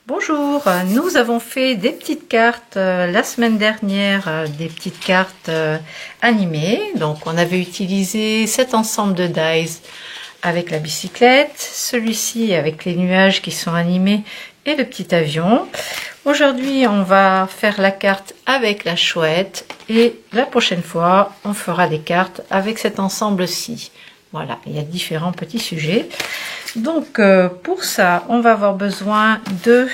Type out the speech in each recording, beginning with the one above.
Bonjour, nous avons fait des petites cartes la semaine dernière, des petites cartes animées. Donc on avait utilisé cet ensemble de dies avec la bicyclette, celui-ci avec les nuages qui sont animés et le petit avion. Aujourd'hui on va faire la carte avec la chouette et la prochaine fois on fera des cartes avec cet ensemble-ci. Voilà, il y a différents petits sujets. Donc pour ça, on va avoir besoin de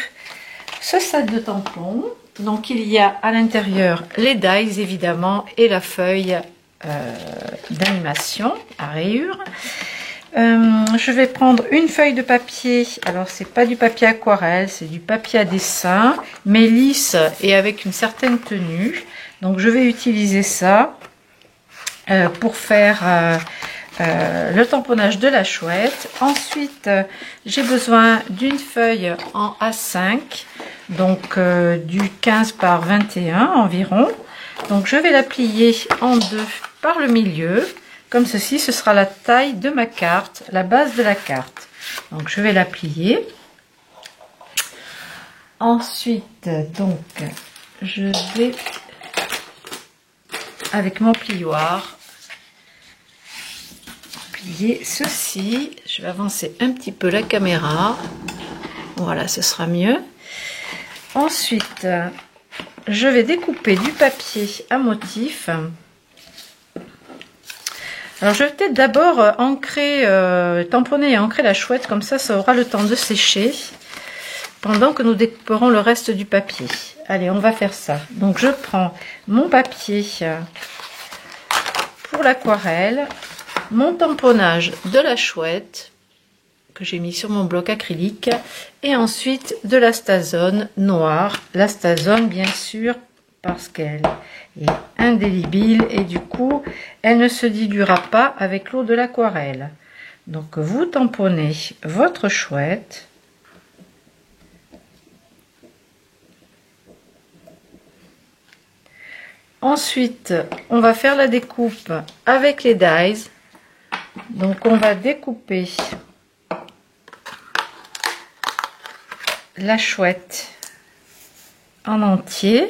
ce set de tampons. Donc il y a à l'intérieur les dies évidemment et la feuille d'animation à rayures. Je vais prendre une feuille de papier. Alors c'est pas du papier aquarelle, c'est du papier à dessin, mais lisse et avec une certaine tenue. Donc je vais utiliser ça pour faire le tamponnage de la chouette. Ensuite j'ai besoin d'une feuille en A5, donc du 15 par 21 environ. Donc je vais la plier en deux par le milieu comme ceci. Ce sera la taille de ma carte, la base de la carte. Donc je vais la plier. Ensuite donc je vais avec mon plioir plier ceci. Je vais avancer un petit peu la caméra, voilà, ce sera mieux. Ensuite je vais découper du papier à motif. Alors je vais peut-être d'abord ancrer, tamponner et ancrer la chouette, comme ça aura le temps de sécher pendant que nous découperons le reste du papier. Allez, on va faire ça. Donc je prends mon papier pour l'aquarelle, mon tamponnage de la chouette que j'ai mis sur mon bloc acrylique et ensuite de la Stazone noire. La Stazone bien sûr parce qu'elle est indélébile et du coup elle ne se diluera pas avec l'eau de l'aquarelle. Donc vous tamponnez votre chouette. Ensuite on va faire la découpe avec les dies. Donc on va découper la chouette en entier.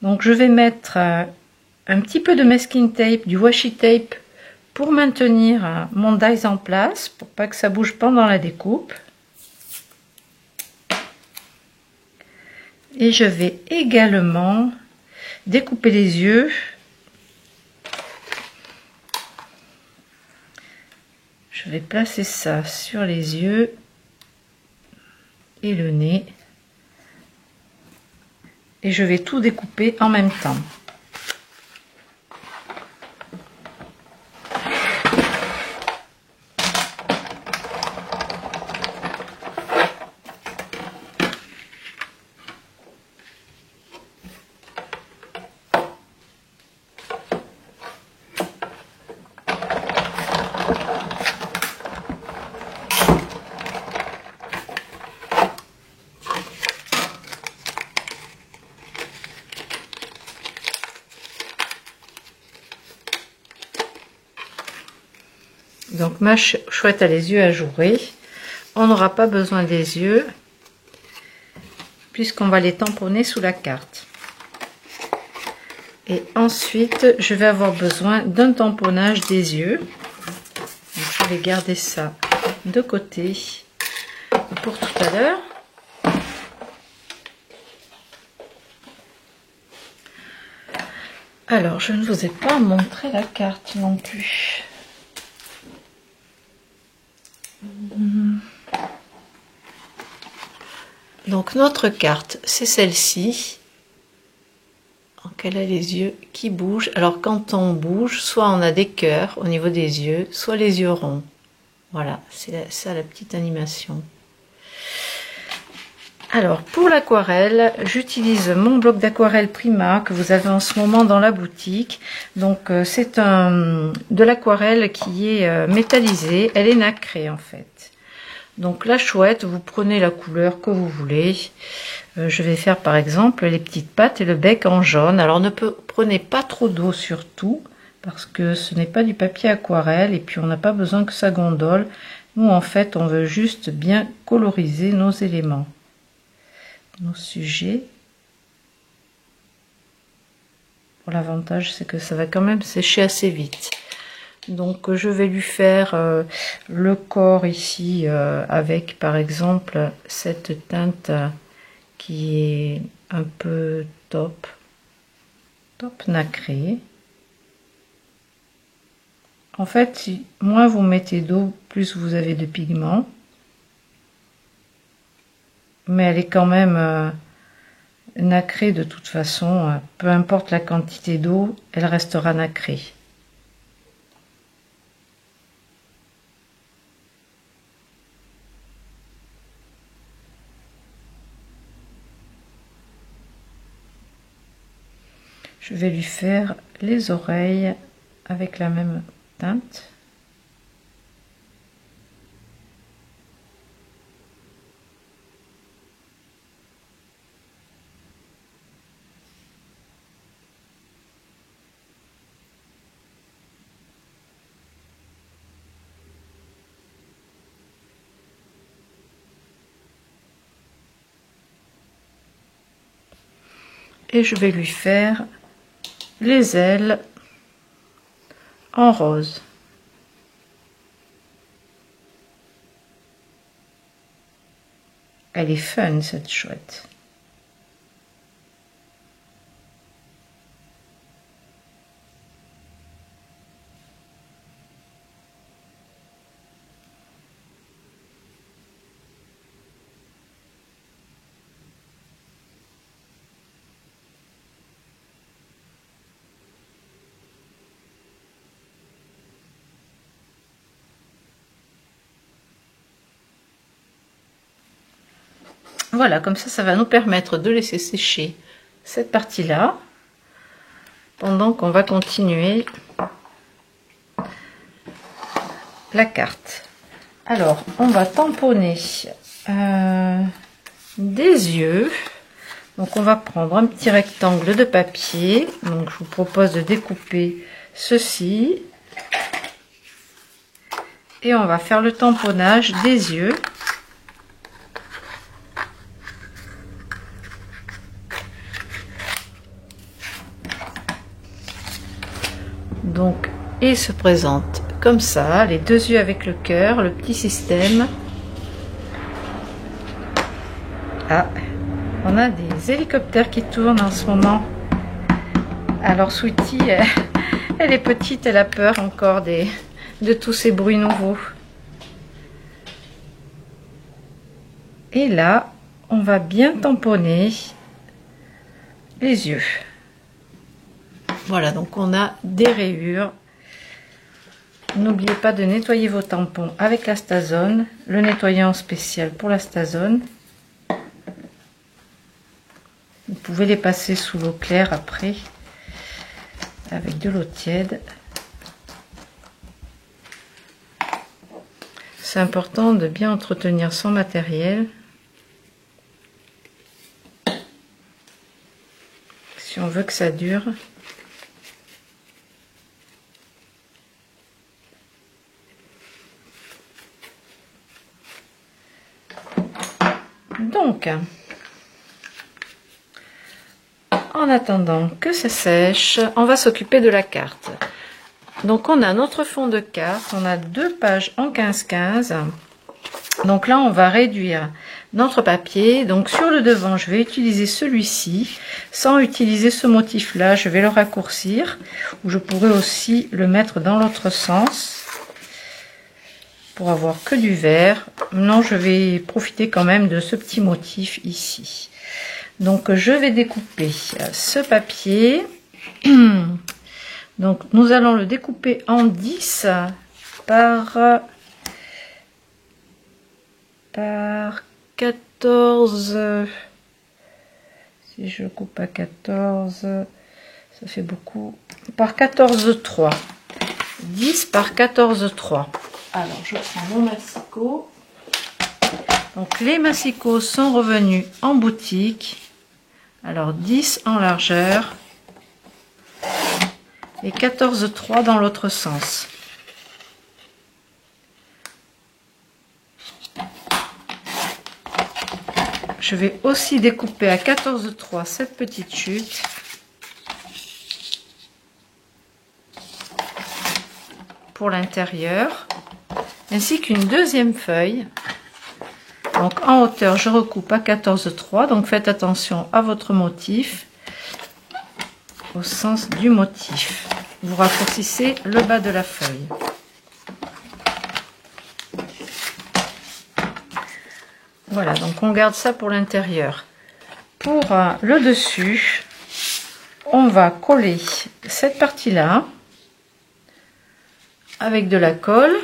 Donc je vais mettre un petit peu de masking tape, du washi tape pour maintenir mon dies en place, pour pas que ça bouge pendant la découpe. Et je vais également découper les yeux. Je vais placer ça sur les yeux et le nez. Et je vais tout découper en même temps. Donc ma chouette a les yeux ajourés. On n'aura pas besoin des yeux puisqu'on va les tamponner sous la carte. Et ensuite je vais avoir besoin d'un tamponnage des yeux. Donc, je vais garder ça de côté pour tout à l'heure. Alors je ne vous ai pas montré la carte non plus. Donc notre carte c'est celle-ci. Donc elle a les yeux qui bougent. Alors quand on bouge, soit on a des cœurs au niveau des yeux, soit les yeux ronds. Voilà, c'est ça la petite animation. Alors pour l'aquarelle, j'utilise mon bloc d'aquarelle Prima que vous avez en ce moment dans la boutique. Donc c'est de l'aquarelle qui est métallisée, elle est nacrée en fait. Donc la chouette, vous prenez la couleur que vous voulez. Je vais faire par exemple les petites pattes et le bec en jaune. Alors ne prenez pas trop d'eau surtout parce que ce n'est pas du papier aquarelle et puis on n'a pas besoin que ça gondole. Nous en fait on veut juste bien coloriser nos éléments. nos sujets. Bon, l'avantage, c'est que ça va quand même sécher assez vite. Donc je vais lui faire le corps ici avec par exemple cette teinte qui est un peu top nacré. En fait, si moins vous mettez d'eau, plus vous avez de pigments. Mais elle est quand même nacrée de toute façon. Peu importe la quantité d'eau, elle restera nacrée. Je vais lui faire les oreilles avec la même teinte. Et je vais lui faire les ailes en rose. Elle est fun cette chouette. Voilà, comme ça va nous permettre de laisser sécher cette partie-là pendant qu'on va continuer la carte. Alors, on va tamponner des yeux. Donc, on va prendre un petit rectangle de papier. Donc, je vous propose de découper ceci. Et on va faire le tamponnage des yeux. Donc, il se présente comme ça, les deux yeux avec le cœur, le petit système. Ah, on a des hélicoptères qui tournent en ce moment. Alors Sweetie, elle est petite, elle a peur encore de tous ces bruits nouveaux. Et là, on va bien tamponner les yeux. Voilà, donc on a des rayures. N'oubliez pas de nettoyer vos tampons avec la Stazone, le nettoyant spécial pour la Stazone. Vous pouvez les passer sous l'eau claire après, avec de l'eau tiède. C'est important de bien entretenir son matériel. Si on veut que ça dure. Donc, en attendant que ça sèche, on va s'occuper de la carte. Donc, on a notre fond de carte, on a 2 pages en 15-15. Donc là, on va réduire notre papier. Donc, sur le devant, je vais utiliser celui-ci. Sans utiliser ce motif-là, je vais le raccourcir. Ou je pourrais aussi le mettre dans l'autre sens pour avoir que du vert. Non, je vais profiter quand même de ce petit motif ici. Donc, je vais découper ce papier. Donc, nous allons le découper en 10 par 14. Si je coupe à 14, ça fait beaucoup. Par 14,3. 10 par 14,3. Alors, je prends mon massicot. Donc, les massicots sont revenus en boutique. Alors, 10 en largeur et 14,3 dans l'autre sens. je vais aussi découper à 14,3 cette petite chute. Pour l'intérieur, ainsi qu'une deuxième feuille. Donc en hauteur, je recoupe à 14,3. Donc faites attention à votre motif, au sens du motif. Vous raccourcissez le bas de la feuille. Voilà, donc on garde ça pour l'intérieur. Pour le dessus, on va coller cette partie-là avec de la colle.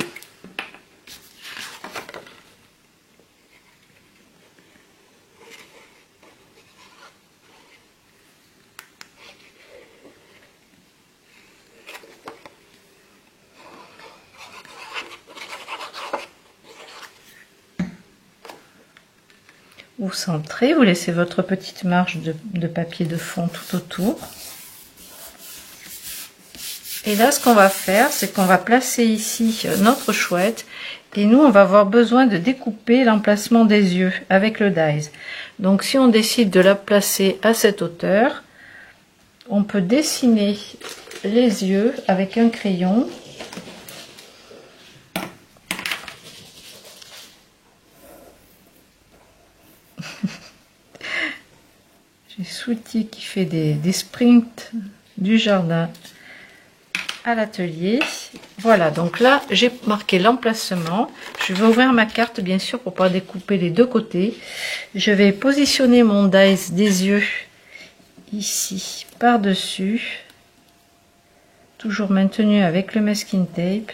Vous centrez, vous laissez votre petite marge de papier de fond tout autour. Et là, ce qu'on va faire, c'est qu'on va placer ici notre chouette. Et nous, on va avoir besoin de découper l'emplacement des yeux avec le dies. Donc, si on décide de la placer à cette hauteur, on peut dessiner les yeux avec un crayon. J'ai Sweetie qui fait des sprints du jardin à l'atelier. Voilà, donc là j'ai marqué l'emplacement. Je vais ouvrir ma carte bien sûr pour pouvoir découper les deux côtés. Je vais positionner mon dies des yeux ici par dessus, toujours maintenu avec le masking tape,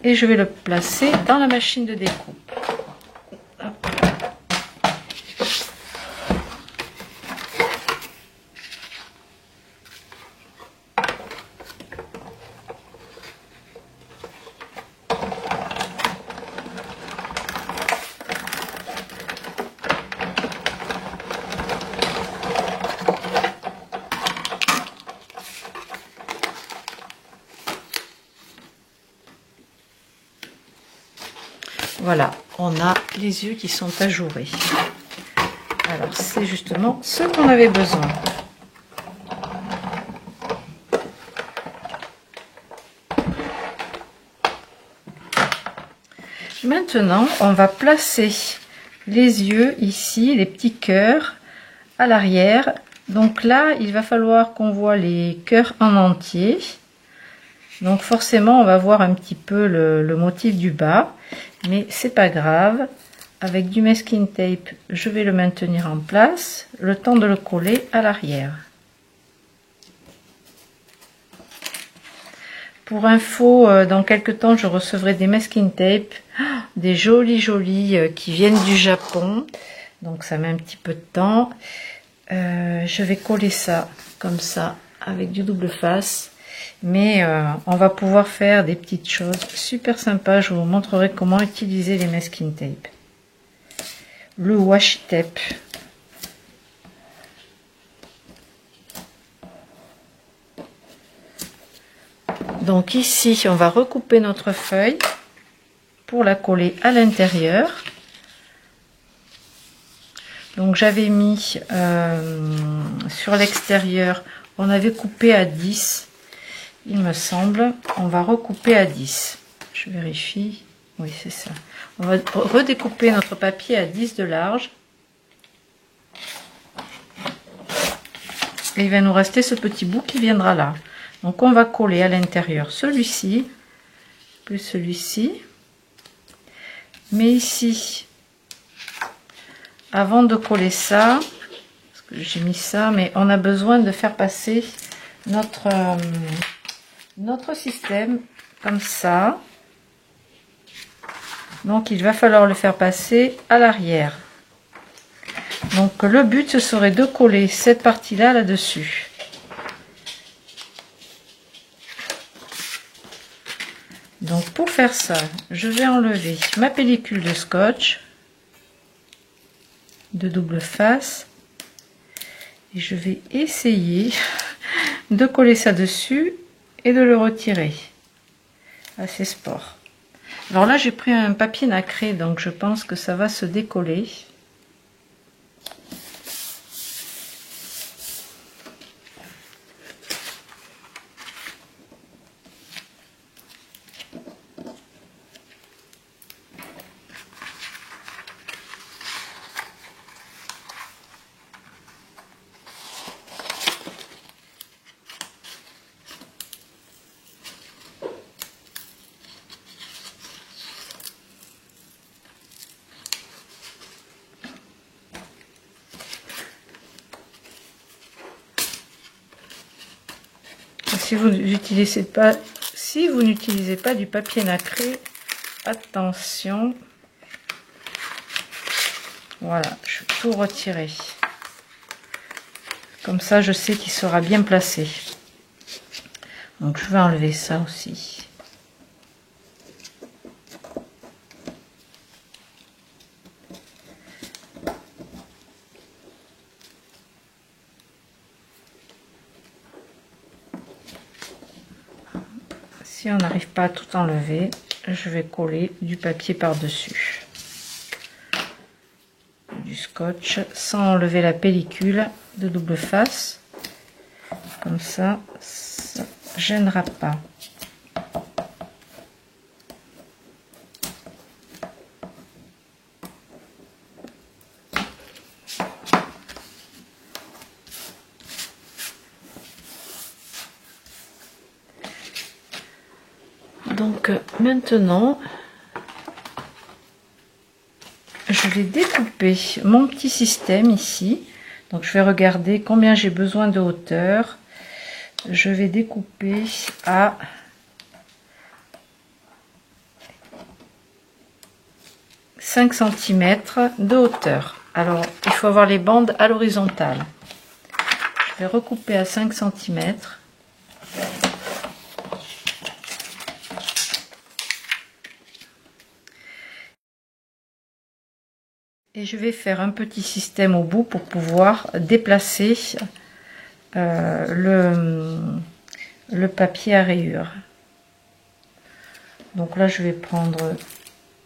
et je vais le placer dans la machine de découpe. Hop. Voilà, on a les yeux qui sont ajourés. Alors, c'est justement ce qu'on avait besoin. Maintenant, on va placer les yeux ici, les petits cœurs à l'arrière. Donc là, il va falloir qu'on voit les cœurs en entier. Donc forcément, on va voir un petit peu le motif du bas, mais c'est pas grave. Avec du masking tape, je vais le maintenir en place, le temps de le coller à l'arrière. Pour info, dans quelques temps, je recevrai des masking tape, des jolis qui viennent du Japon. Donc ça met un petit peu de temps. Je vais coller ça comme ça avec du double face. Mais on va pouvoir faire des petites choses super sympas. Je vous montrerai comment utiliser les masking tape. Le washi tape. Donc ici, on va recouper notre feuille pour la coller à l'intérieur. Donc j'avais mis sur l'extérieur, on avait coupé à 10. Il me semble, on va recouper à 10. Je vérifie. Oui, c'est ça. On va redécouper notre papier à 10 de large. Et il va nous rester ce petit bout qui viendra là. Donc on va coller à l'intérieur celui-ci, plus celui-ci. Mais ici, avant de coller ça, parce que j'ai mis ça, mais on a besoin de faire passer notre système comme ça. Donc il va falloir le faire passer à l'arrière. Donc le but ce serait de coller cette partie là là-dessus. Donc pour faire ça, je vais enlever ma pellicule de scotch de double face et je vais essayer de coller ça dessus et de le retirer. Assez sport. Alors là j'ai pris un papier nacré, donc je pense que ça va se décoller. si vous n'utilisez pas du papier nacré, attention. Voilà, je vais tout retirer. Comme ça, je sais qu'il sera bien placé. Donc, je vais enlever ça aussi. Si on n'arrive pas à tout enlever, je vais coller du papier par-dessus. Du scotch, sans enlever la pellicule de double face. Comme ça, ça ne gênera pas. Donc maintenant, je vais découper mon petit système ici. Donc je vais regarder combien j'ai besoin de hauteur. Je vais découper à 5 cm de hauteur. Alors il faut avoir les bandes à l'horizontale. Je vais recouper à 5 cm. Et je vais faire un petit système au bout pour pouvoir déplacer le papier à rayures. Donc là, je vais prendre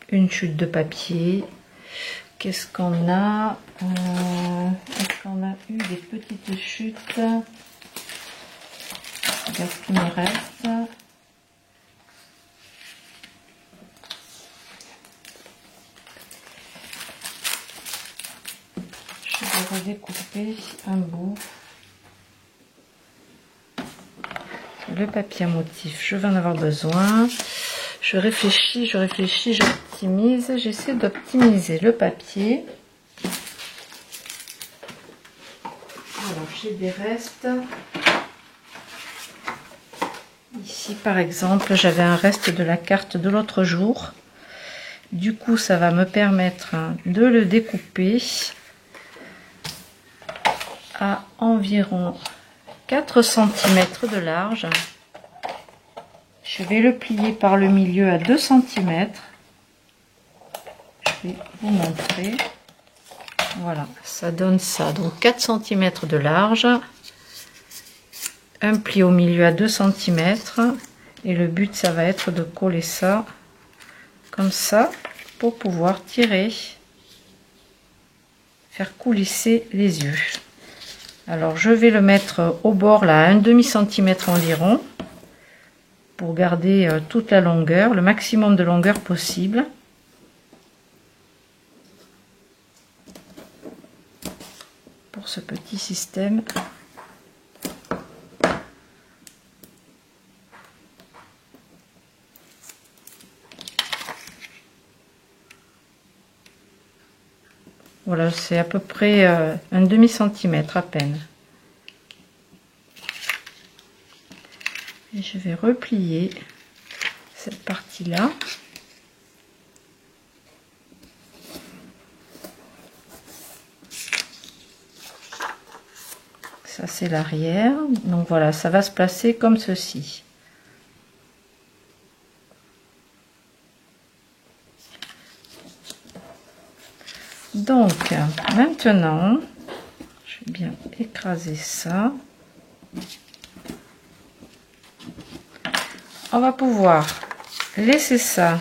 une chute de papier. Qu'est-ce qu'on a? Est-ce qu'on a eu des petites chutes? Qu'est-ce qui me reste? Je vais redécouper un bout. Le papier à motif, je vais en avoir besoin. Je réfléchis, j'optimise. J'essaie d'optimiser le papier. Alors, j'ai des restes. Ici, par exemple, j'avais un reste de la carte de l'autre jour. Du coup, ça va me permettre de le découper à environ 4 cm de large. Je vais le plier par le milieu à 2 cm. Je vais vous montrer. Voilà, ça donne ça. Donc 4 cm de large. Un pli au milieu à 2 cm. Et le but, ça va être de coller ça comme ça pour pouvoir tirer, faire coulisser les yeux. Alors je vais le mettre au bord là à 1/2 cm environ pour garder toute la longueur, le maximum de longueur possible. Pour ce petit système. Voilà, c'est à peu près 1/2 cm à peine. Et je vais replier cette partie-là. Ça, c'est l'arrière. Donc voilà, ça va se placer comme ceci. Donc maintenant, je vais bien écraser ça. On va pouvoir laisser ça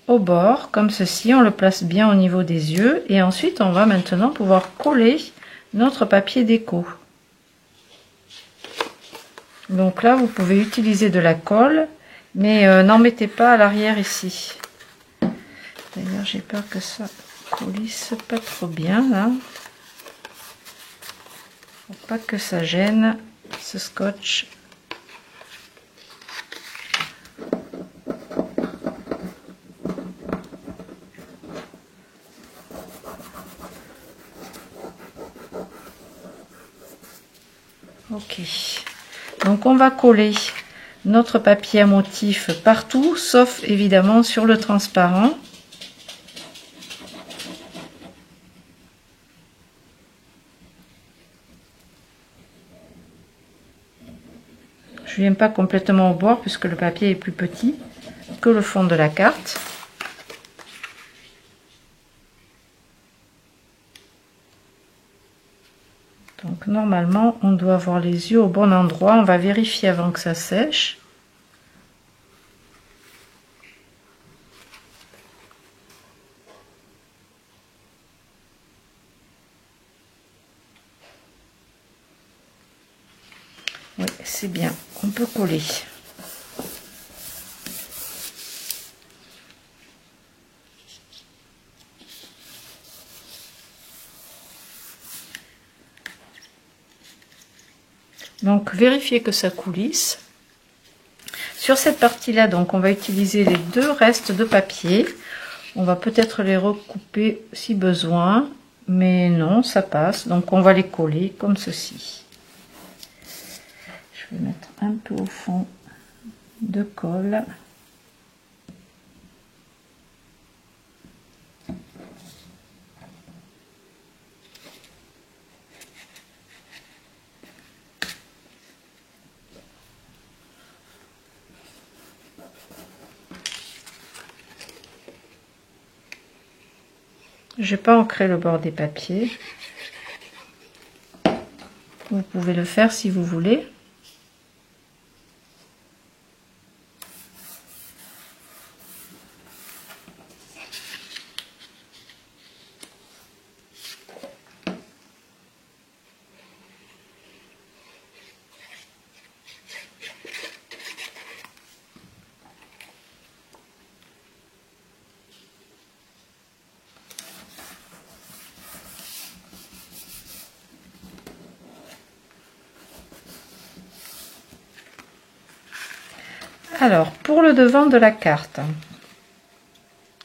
au bord comme ceci. On le place bien au niveau des yeux et ensuite on va maintenant pouvoir coller notre papier déco. Donc là, vous pouvez utiliser de la colle, mais n'en mettez pas à l'arrière ici. D'ailleurs, j'ai peur que ça coulisse pas trop bien là. Faut pas que ça gêne ce scotch. Ok. Donc on va coller notre papier à motif partout, sauf évidemment sur le transparent. Je viens pas complètement au bord puisque le papier est plus petit que le fond de la carte. Donc normalement on doit avoir les yeux au bon endroit. On va vérifier avant que ça sèche. Oui, c'est bien, on peut coller. Donc vérifiez que ça coulisse. Sur cette partie là, donc on va utiliser les deux restes de papier. On va peut-être les recouper si besoin, mais non, ça passe. Donc on va les coller comme ceci. Je vais mettre un peu au fond de colle. Je n'ai pas ancré le bord des papiers. Vous pouvez le faire si vous voulez. Alors, pour le devant de la carte,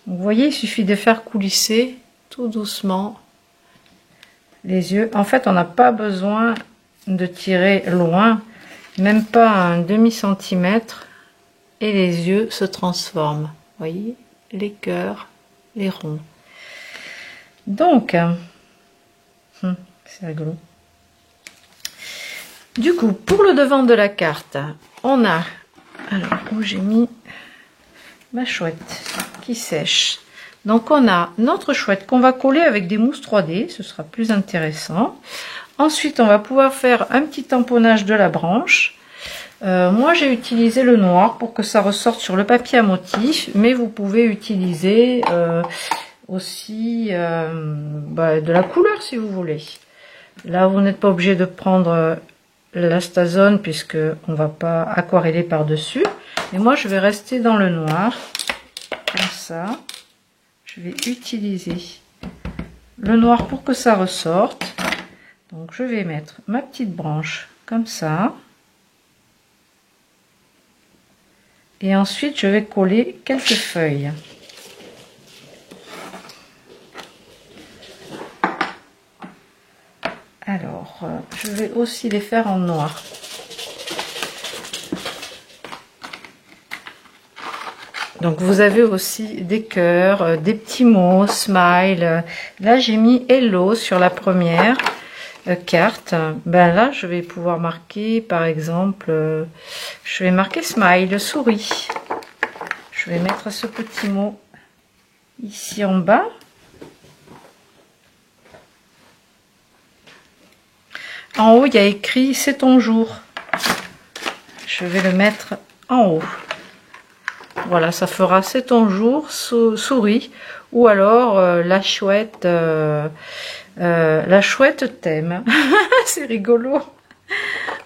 vous voyez, il suffit de faire coulisser tout doucement les yeux. En fait, on n'a pas besoin de tirer loin, même pas un demi-centimètre, et les yeux se transforment. Vous voyez, les cœurs, les ronds. Donc, c'est rigolo. Du coup, pour le devant de la carte, on a... Alors, où j'ai mis ma chouette qui sèche. Donc, on a notre chouette qu'on va coller avec des mousses 3D. Ce sera plus intéressant. Ensuite, on va pouvoir faire un petit tamponnage de la branche. Moi, j'ai utilisé le noir pour que ça ressorte sur le papier à motif. Mais vous pouvez utiliser aussi de la couleur si vous voulez. Là, vous n'êtes pas obligé de prendre... l'astazone puisque on va pas aquareller par dessus, mais moi je vais rester dans le noir comme ça. Je vais utiliser le noir pour que ça ressorte. Donc je vais mettre ma petite branche comme ça et ensuite je vais coller quelques feuilles. Alors, je vais aussi les faire en noir. Donc, vous avez aussi des cœurs, des petits mots, smile. Là, j'ai mis hello sur la première carte. Ben là, je vais pouvoir marquer, par exemple, je vais marquer smile, souris. Je vais mettre ce petit mot ici en bas. En haut, il y a écrit « C'est ton jour ». Je vais le mettre en haut. Voilà, ça fera « C'est ton jour », souris. Ou alors la chouette t'aime. C'est rigolo.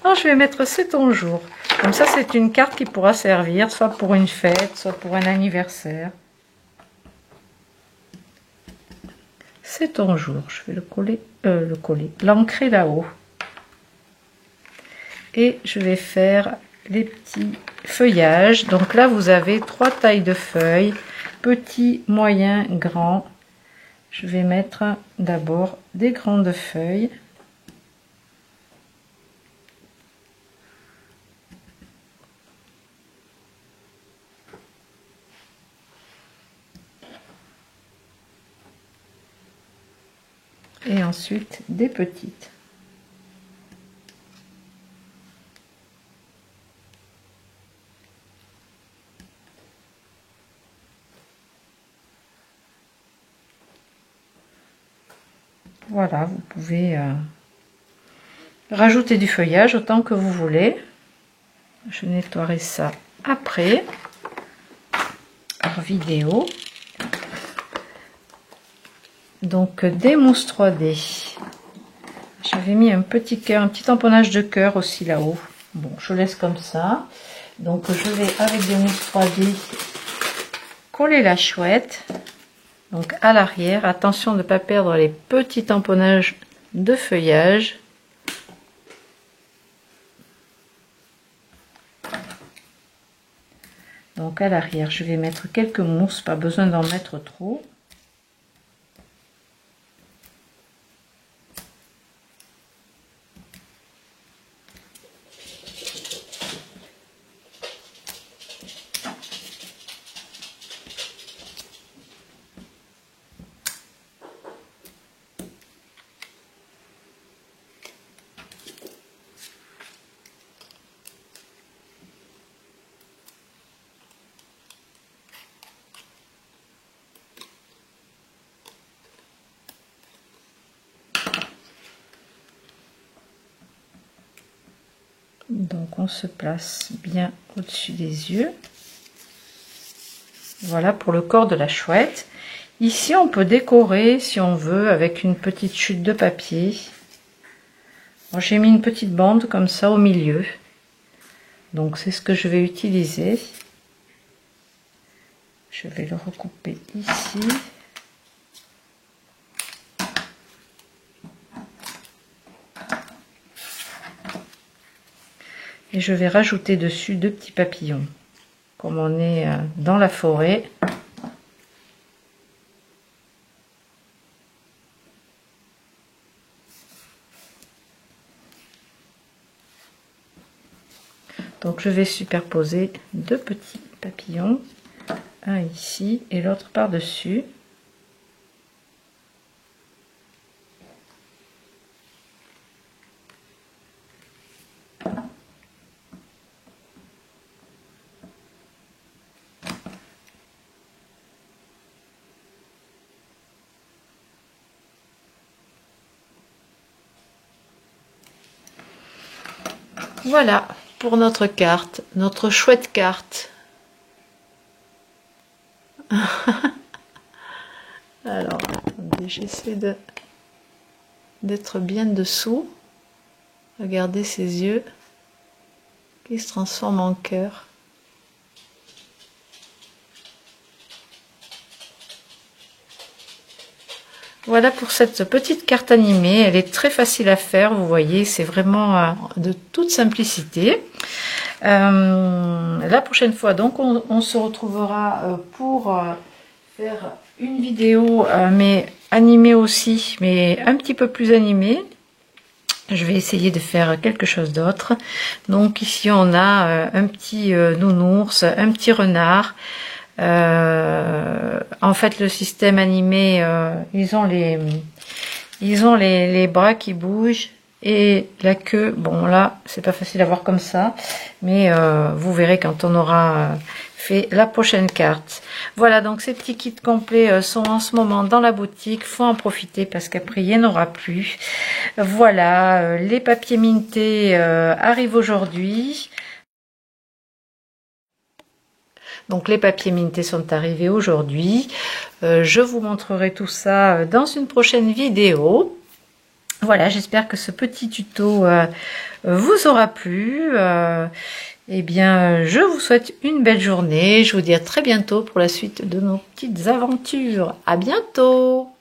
Alors, je vais mettre « C'est ton jour ». Comme ça, c'est une carte qui pourra servir soit pour une fête, soit pour un anniversaire. C'est ton jour. Je vais l'ancrer là-haut. Et je vais faire les petits feuillages. Donc là, vous avez 3 tailles de feuilles, petit, moyen, grand. Je vais mettre d'abord des grandes feuilles. et ensuite des petites. Voilà, vous pouvez rajouter du feuillage autant que vous voulez. Je nettoierai ça après, hors vidéo. Donc des mousses 3D. J'avais mis un petit cœur, un petit tamponnage de cœur aussi là-haut. Bon, je laisse comme ça. Donc je vais avec des mousses 3D coller la chouette. Donc à l'arrière, attention de ne pas perdre les petits tamponnages de feuillage. Donc à l'arrière, je vais mettre quelques mousses, pas besoin d'en mettre trop. Donc on se place bien au-dessus des yeux. Voilà pour le corps de la chouette. Ici on peut décorer si on veut avec une petite chute de papier. J'ai mis une petite bande comme ça au milieu. Donc c'est ce que je vais utiliser. Je vais le recouper ici. Et je vais rajouter dessus 2 petits papillons. Comme on est dans la forêt. Donc je vais superposer 2 petits papillons. Un ici et l'autre par-dessus. Voilà pour notre carte, notre chouette carte. Alors, attendez, j'essaie d'être bien dessous. Regardez ses yeux qui se transforment en cœur. Voilà pour cette petite carte animée. Elle est très facile à faire, vous voyez, c'est vraiment de toute simplicité. La prochaine fois, donc, on se retrouvera pour faire une vidéo, mais animée aussi, mais un petit peu plus animée. Je vais essayer de faire quelque chose d'autre. Donc ici, on a un petit nounours, un petit renard. En fait, le système animé, ils ont les bras qui bougent et la queue. Bon, là, c'est pas facile à voir comme ça, mais vous verrez quand on aura fait la prochaine carte. Voilà, donc ces petits kits complets sont en ce moment dans la boutique. Faut en profiter parce qu'après, il n'y en aura plus. Voilà, les papiers mintés arrivent aujourd'hui. Donc les papiers mintés sont arrivés aujourd'hui. Je vous montrerai tout ça dans une prochaine vidéo. Voilà, j'espère que ce petit tuto vous aura plu. Eh bien, je vous souhaite une belle journée. Je vous dis à très bientôt pour la suite de nos petites aventures. À bientôt!